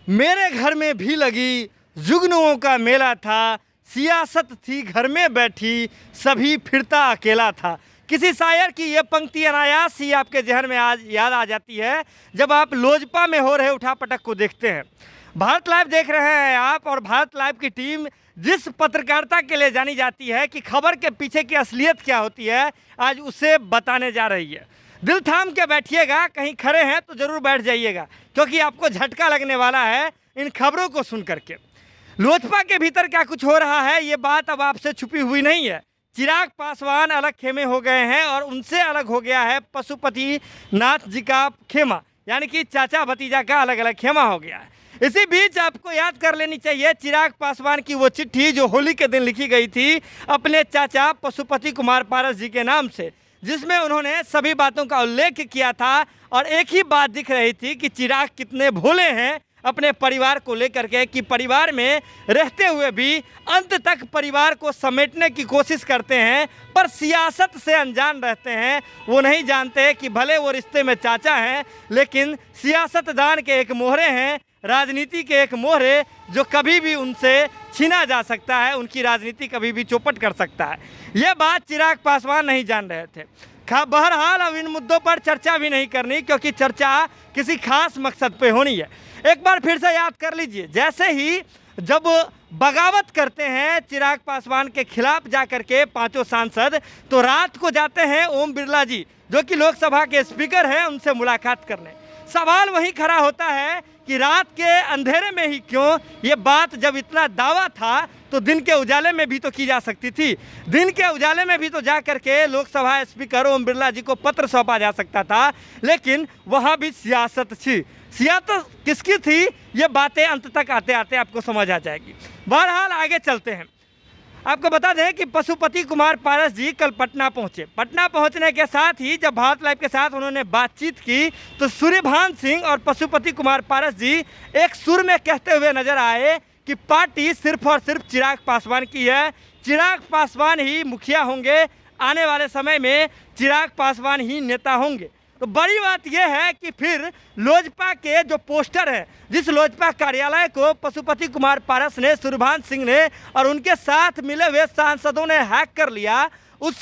मेरे घर में भी लगी जुगनुओं का मेला था, सियासत थी घर में बैठी, सभी फिरता अकेला था। किसी शायर की ये पंक्ति अनायास ही आपके जहन में आज याद आ जाती है जब आप लोजपा में हो रहे उठापटक को देखते हैं। भारत लाइव देख रहे हैं आप, और भारत लाइव की टीम जिस पत्रकारिता के लिए जानी जाती है कि खबर के पीछे की असलियत क्या होती है, आज उसे बताने जा रही है। दिल थाम के बैठिएगा, कहीं खड़े हैं तो ज़रूर बैठ जाइएगा, क्योंकि आपको झटका लगने वाला है इन खबरों को सुन करके। लोजपा के भीतर क्या कुछ हो रहा है, ये बात अब आपसे छुपी हुई नहीं है। चिराग पासवान अलग खेमे हो गए हैं और उनसे अलग हो गया है पशुपति नाथ जी का खेमा, यानी कि चाचा भतीजा का अलग अलग खेमा हो गया है। इसी बीच आपको याद कर लेनी चाहिए चिराग पासवान की वो चिट्ठी जो होली के दिन लिखी गई थी अपने चाचा पशुपति कुमार पारस जी के नाम से, जिसमें उन्होंने सभी बातों का उल्लेख किया था और एक ही बात दिख रही थी कि चिराग कितने भोले हैं अपने परिवार को लेकर के, कि परिवार में रहते हुए भी अंत तक परिवार को समेटने की कोशिश करते हैं, पर सियासत से अनजान रहते हैं। वो नहीं जानते कि भले वो रिश्ते में चाचा हैं, लेकिन सियासतदान के एक मोहरे हैं, राजनीति के एक मोहरे जो कभी भी उनसे छीना जा सकता है, उनकी राजनीति कभी भी चौपट कर सकता है। ये बात चिराग पासवान नहीं जान रहे थे। बहरहाल अब इन मुद्दों पर चर्चा भी नहीं करनी, क्योंकि चर्चा किसी खास मकसद पे होनी है। एक बार फिर से याद कर लीजिए, जैसे ही जब बगावत करते हैं चिराग पासवान के खिलाफ जाकर के पांचों सांसद, तो रात को जाते हैं ओम बिरला जी जो कि लोकसभा के स्पीकर हैं उनसे मुलाकात करने। सवाल वही खड़ा होता है कि रात के अंधेरे में ही क्यों, ये बात जब इतना दावा था तो दिन के उजाले में भी तो की जा सकती थी। दिन के उजाले में भी तो जा करके लोकसभा स्पीकर ओम बिरला जी को पत्र सौंपा जा सकता था, लेकिन वहाँ भी सियासत थी। सियासत किसकी थी, ये बातें अंत तक आते आते आपको समझ आ जाएगी। बहरहाल आगे चलते हैं। आपको बता दें कि पशुपति कुमार पारस जी कल पटना पहुंचे। पटना पहुंचने के साथ ही जब भारत लाइव के साथ उन्होंने बातचीत की तो सूर्यभान सिंह और पशुपति कुमार पारस जी एक सुर में कहते हुए नजर आए कि पार्टी सिर्फ और सिर्फ चिराग पासवान की है, चिराग पासवान ही मुखिया होंगे, आने वाले समय में चिराग पासवान ही नेता होंगे। तो बड़ी बात यह है कि फिर लोजपा के जो पोस्टर है, जिस लोजपा कार्यालय को पशुपति कुमार पारस ने, सूर्यभान सिंह ने और उनके साथ मिले हुए सांसदों ने हैक कर लिया, उस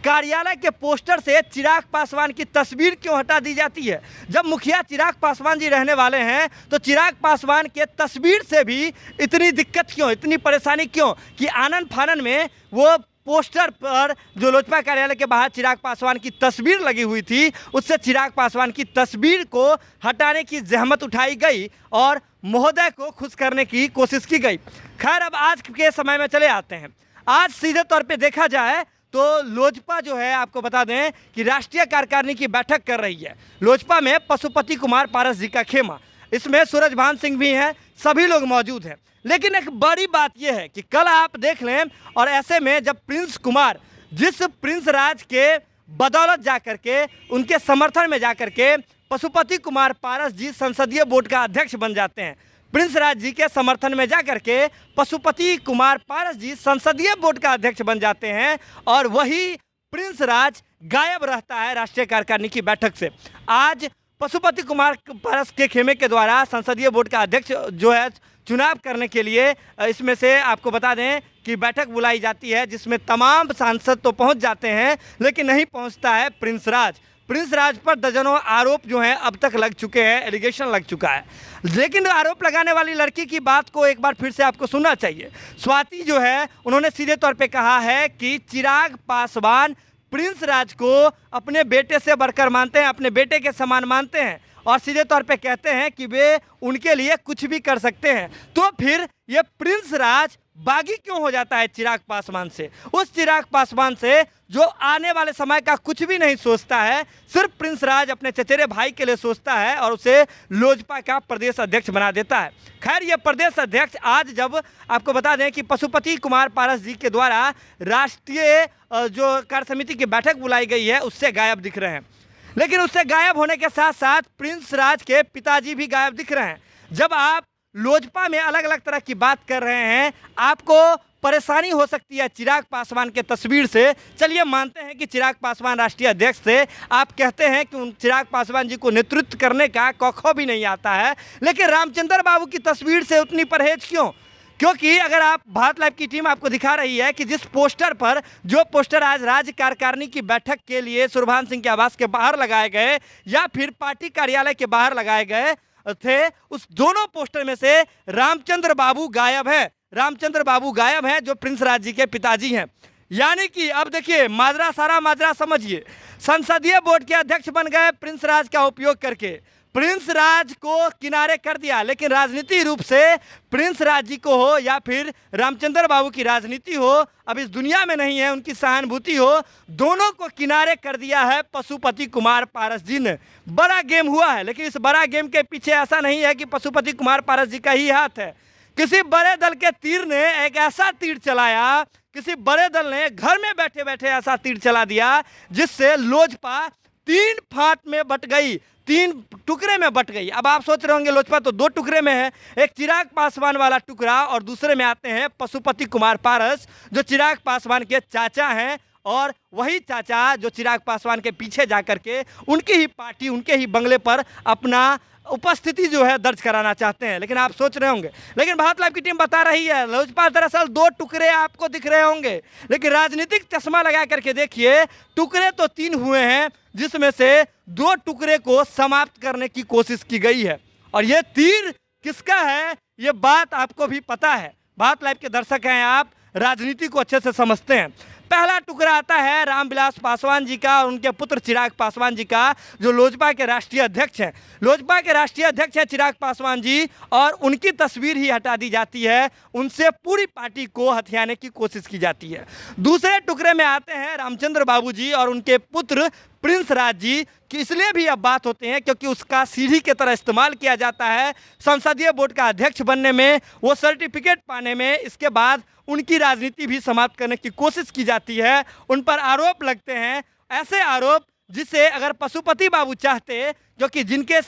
कार्यालय के पोस्टर से चिराग पासवान की तस्वीर क्यों हटा दी जाती है? जब मुखिया चिराग पासवान जी रहने वाले हैं तो चिराग पासवान के तस्वीर से भी इतनी दिक्कत क्यों, इतनी परेशानी क्यों कि आनन फानन में वो पोस्टर पर जो लोजपा कार्यालय के बाहर चिराग पासवान की तस्वीर लगी हुई थी, उससे चिराग पासवान की तस्वीर को हटाने की जहमत उठाई गई और महोदय को खुश करने की कोशिश की गई। खैर, अब आज के समय में चले आते हैं। आज सीधे तौर पे देखा जाए तो लोजपा जो है, आपको बता दें कि राष्ट्रीय कार्यकारिणी की बैठक कर रही है। लोजपा में पशुपति कुमार पारस जी का खेमा, इसमें सूरजभान सिंह भी हैं, सभी लोग मौजूद हैं। लेकिन एक बड़ी बात यह है कि कल आप देख लें, और ऐसे में जब प्रिंस कुमार, जिस प्रिंस राज के बदौलत जाकर के, उनके समर्थन में जाकर के पशुपति कुमार पारस जी संसदीय बोर्ड का अध्यक्ष बन जाते हैं, प्रिंस राज जी के समर्थन में जाकर के पशुपति कुमार पारस जी संसदीय बोर्ड का अध्यक्ष बन जाते हैं, और वही प्रिंस राज गायब रहता है राष्ट्रीय कार्यकारिणी की बैठक से। आज पशुपति कुमार पारस के खेमे के द्वारा संसदीय बोर्ड का अध्यक्ष जो है चुनाव करने के लिए, इसमें से आपको बता दें कि बैठक बुलाई जाती है जिसमें तमाम सांसद तो पहुंच जाते हैं, लेकिन नहीं पहुंचता है प्रिंस राज। प्रिंस राज पर दर्जनों आरोप जो हैं अब तक लग चुके हैं, एलिगेशन लग चुका है। लेकिन आरोप लगाने वाली लड़की की बात को एक बार फिर से आपको सुनना चाहिए। स्वाति जो है, उन्होंने सीधे तौर पे कहा है कि चिराग पासवान प्रिंस राज को अपने बेटे से बढ़कर मानते हैं, अपने बेटे के समान मानते हैं, और सीधे तौर पे कहते हैं कि वे उनके लिए कुछ भी कर सकते हैं। तो फिर ये प्रिंस राज बागी क्यों हो जाता है चिराग पासवान से, उस चिराग पासवान से जो आने वाले समय का कुछ भी नहीं सोचता है, सिर्फ प्रिंस राज अपने चचेरे भाई के लिए सोचता है और उसे लोजपा का प्रदेश अध्यक्ष बना देता है। खैर, ये प्रदेश अध्यक्ष आज जब आपको बता दें कि पशुपति कुमार पारस जी के द्वारा राष्ट्रीय जो कार्य समिति की बैठक बुलाई गई है, उससे गायब दिख रहे हैं। लेकिन उससे गायब होने के साथ साथ प्रिंस राज के पिताजी भी गायब दिख रहे हैं। जब आप लोजपा में अलग अलग तरह की बात कर रहे हैं, आपको परेशानी हो सकती है चिराग पासवान के तस्वीर से। चलिए मानते हैं कि चिराग पासवान राष्ट्रीय अध्यक्ष थे, आप कहते हैं कि चिराग पासवान जी को नेतृत्व करने का कौखो भी नहीं आता है, लेकिन रामचंद्र बाबू की तस्वीर से उतनी परहेज क्यों? क्योंकि अगर आप भारत लाइव की टीम आपको दिखा रही है कि जिस पोस्टर पर, जो पोस्टर आज राज्य कार्यकारिणी की बैठक के लिए सुरभान सिंह के आवास के बाहर लगाए गए या फिर पार्टी कार्यालय के बाहर लगाए गए थे, उस दोनों पोस्टर में से रामचंद्र बाबू गायब है। रामचंद्र बाबू गायब हैं, जो प्रिंस राज जी के पिताजी हैं। यानी कि अब देखिए माजरा, सारा माजरा समझिए। संसदीय बोर्ड के अध्यक्ष बन गए प्रिंस राज का उपयोग करके, प्रिंस राज को किनारे कर दिया, लेकिन राजनीति रूप से प्रिंस राज जी को हो या फिर रामचंद्र बाबू की राजनीति हो, अब इस दुनिया में नहीं है, उनकी सहानुभूति हो, दोनों को किनारे कर दिया है पशुपति कुमार पारस जी ने। बड़ा गेम हुआ है, लेकिन इस बड़ा गेम के पीछे ऐसा नहीं है कि पशुपति कुमार पारस जी का ही हाथ है। किसी बड़े दल के तीर ने एक ऐसा तीर चलाया, किसी बड़े दल ने घर में बैठे बैठे ऐसा तीर चला दिया जिससे लोजपा 3 फांट में बट गई, 3 टुकड़े में बट गई। अब आप सोच रहे होंगे लोजपा तो 2 टुकड़े में है, एक चिराग पासवान वाला टुकड़ा और दूसरे में आते हैं पशुपति कुमार पारस, जो चिराग पासवान के चाचा हैं, और वही चाचा जो चिराग पासवान के पीछे जाकर के उनकी ही पार्टी, उनके ही बंगले पर अपना उपस्थिति जो है दर्ज कराना चाहते हैं। लेकिन आप सोच रहे होंगे, लेकिन भारत लाइव की टीम बता रही है लोजपा दरअसल 2 टुकड़े आपको दिख रहे होंगे, लेकिन राजनीतिक चश्मा लगा करके देखिए, टुकड़े तो 3 हुए हैं, जिसमें से 2 टुकड़े को समाप्त करने की कोशिश की गई है। और ये तीर किसका है ये बात आपको भी पता है, भारत लाइव के दर्शक हैं आप, राजनीति को अच्छे से समझते हैं। पहला टुकड़ा आता है रामविलास पासवान जी का और उनके पुत्र चिराग पासवान जी का, जो लोजपा के राष्ट्रीय अध्यक्ष हैं। लोजपा के राष्ट्रीय अध्यक्ष हैं चिराग पासवान जी, और उनकी तस्वीर ही हटा दी जाती है, उनसे पूरी पार्टी को हथियाने की कोशिश की जाती है। दूसरे टुकड़े में आते हैं रामचंद्र बाबू जी और उनके पुत्र प्रिंस राज जी, कि इसलिए भी अब बात होते हैं क्योंकि उसका सीढ़ी की तरह इस्तेमाल किया जाता है संसदीय बोर्ड का अध्यक्ष बनने में, वो सर्टिफिकेट पाने में, इसके बाद उनकी राजनीति भी समाप्त करने की कोशिश की जाती है। उन पर आरोप लगते हैं, ऐसे आरोप जिसे अगर पशुपति बाबू चाहते, जो कि जिनके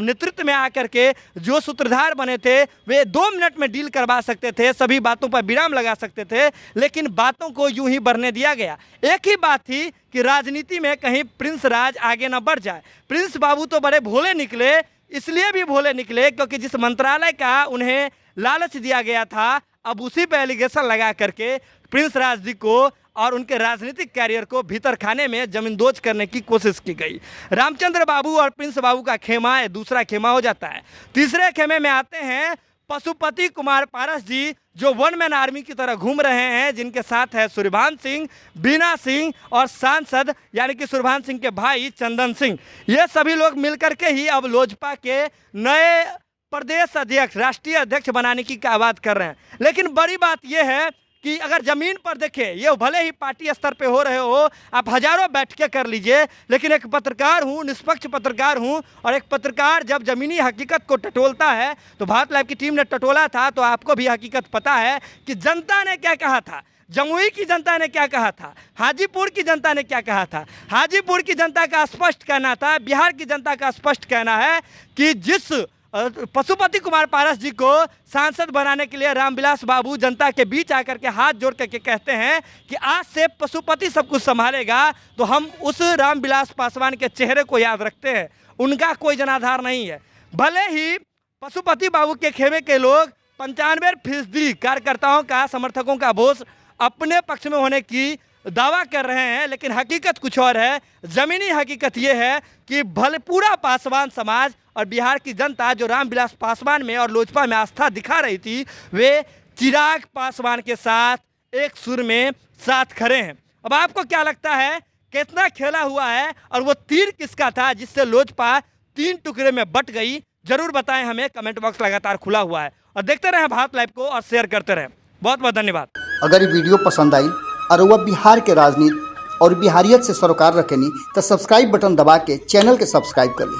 नेतृत्व में आकर के जो सूत्रधार बने थे, वे 2 मिनट में डील करवा सकते थे, सभी बातों पर विराम लगा सकते थे, लेकिन बातों को यूं ही बढ़ने दिया गया। एक ही बात थी कि राजनीति में कहीं प्रिंस राज आगे न बढ़ जाए। प्रिंस बाबू तो बड़े भोले निकले, इसलिए भी भोले निकले क्योंकि जिस मंत्रालय का उन्हें लालच दिया गया था, अब उसी पर एलिगेशन लगा करके प्रिंस राज जी को और उनके राजनीतिक कैरियर को भीतर खाने में जमींदोज करने की कोशिश की गई। रामचंद्र बाबू और प्रिंस बाबू का खेमा दूसरा खेमा हो जाता है। तीसरे खेमे में आते हैं पशुपति कुमार पारस जी, जो 1 मैन आर्मी की तरह घूम रहे हैं, जिनके साथ है सुरभान सिंह, बीना सिंह और सांसद यानी कि सुरभान सिंह के भाई चंदन सिंह। ये सभी लोग मिलकर के ही अब लोजपा के नए प्रदेश अध्यक्ष, राष्ट्रीय अध्यक्ष बनाने की क्या बात कर रहे हैं। लेकिन बड़ी बात यह है कि अगर ज़मीन पर देखें, ये भले ही पार्टी स्तर पे हो रहे हो, आप हजारों बैठकें कर लीजिए, लेकिन एक पत्रकार हूँ, निष्पक्ष पत्रकार हूँ, और एक पत्रकार जब ज़मीनी हकीकत को टटोलता है, तो भारत लाइव की टीम ने टटोला था, तो आपको भी हकीकत पता है कि जनता ने क्या कहा था, जमुई की जनता ने क्या कहा था, हाजीपुर की जनता ने क्या कहा था। हाजीपुर की जनता का स्पष्ट कहना था, बिहार की जनता का स्पष्ट कहना है कि जिस पशुपति कुमार पारस जी को सांसद बनाने के लिए रामविलास बाबू जनता के बीच आकर के हाथ जोड़ करके कहते हैं कि आज से पशुपति सब कुछ संभालेगा, तो हम उस रामविलास पासवान के चेहरे को याद रखते हैं, उनका कोई जनाधार नहीं है। भले ही पशुपति बाबू के खेमे के लोग 95% कार्यकर्ताओं का, समर्थकों का वोट अपने पक्ष में होने की दावा कर रहे हैं, लेकिन हकीकत कुछ और है। ज़मीनी हकीकत ये है कि भले पूरा पासवान समाज और बिहार की जनता जो रामविलास पासवान में और लोजपा में आस्था दिखा रही थी, वे चिराग पासवान के साथ एक सुर में साथ खड़े हैं। अब आपको क्या लगता है कितना खेला हुआ है और वो तीर किसका था जिससे लोजपा 3 टुकड़े में बट गई? जरूर बताएं हमें, कमेंट बॉक्स लगातार खुला हुआ है, और देखते रहें भारत लाइव को और शेयर करते रहें। बहुत बहुत धन्यवाद। अगर ये वीडियो पसंद आई और वह बिहार के राजनीति और बिहारियत से सरोकार रखेनी तो सब्सक्राइब बटन दबा के चैनल के सब्सक्राइब कर ली।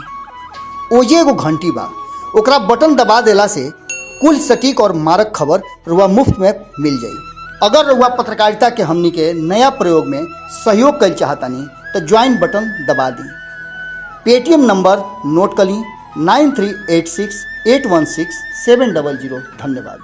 ओजे एगो घंटी बा, ओकरा बटन दबा देला से कुल सटीक और मारक खबर रुआ मुफ्त में मिल जाई। अगर रुआ पत्रकारिता के हमनी के नया प्रयोग में सहयोग कर चाहतानी तो ज्वाइन बटन दबा दी। पेटीएम नंबर नोट कर ली 9386816700। धन्यवाद।